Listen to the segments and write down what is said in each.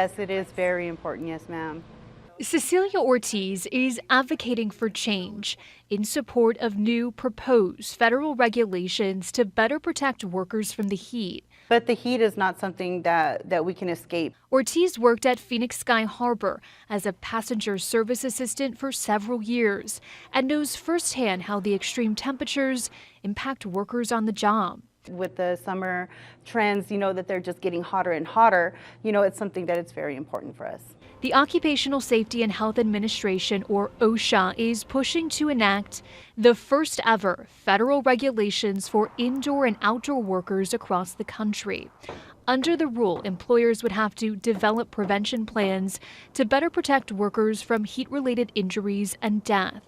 Yes, it is very important. Yes, ma'am. Cecilia Ortiz is advocating for change in support of new proposed federal regulations to better protect workers from the heat. But the heat is not something that we can escape. Ortiz worked at Phoenix Sky Harbor as a passenger service assistant for several years and knows firsthand how the extreme temperatures impact workers on the job. With the summer trends, that they're just getting hotter and hotter, it's something that it's very important for us. The Occupational Safety and Health Administration, or OSHA, is pushing to enact the first ever federal regulations for indoor and outdoor workers across the country. Under the rule, employers would have to develop prevention plans to better protect workers from heat-related injuries and death.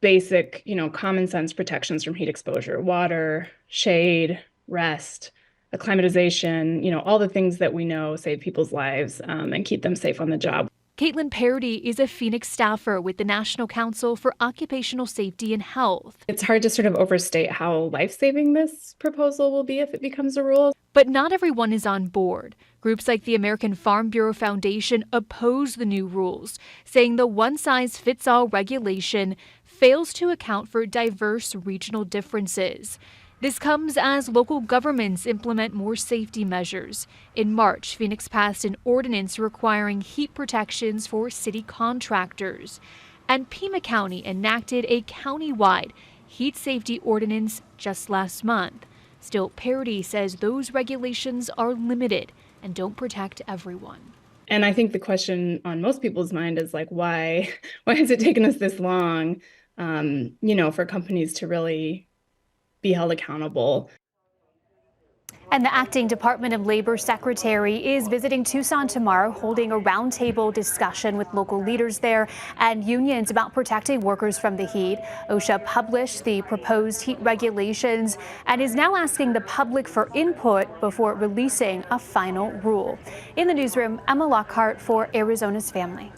Basic, common sense protections from heat exposure, water, shade, rest, acclimatization, all the things that we know save people's lives and keep them safe on the job. Caitlin Parody is a Phoenix staffer with the National Council for Occupational Safety and Health. It's hard to sort of overstate how life-saving this proposal will be if it becomes a rule. But not everyone is on board. Groups like the American Farm Bureau Foundation oppose the new rules, saying the one-size-fits-all regulation fails to account for diverse regional differences. This comes as local governments implement more safety measures. In March, Phoenix passed an ordinance requiring heat protections for city contractors. And Pima County enacted a county-wide heat safety ordinance just last month. Still, Parody says those regulations are limited and don't protect everyone. And I think the question on most people's mind is why has it taken us this long, for companies to really be held accountable. And the acting Department of Labor Secretary is visiting Tucson tomorrow, holding a roundtable discussion with local leaders there and unions about protecting workers from the heat. OSHA published the proposed heat regulations and is now asking the public for input before releasing a final rule. In the newsroom, Emma Lockhart for Arizona's Family.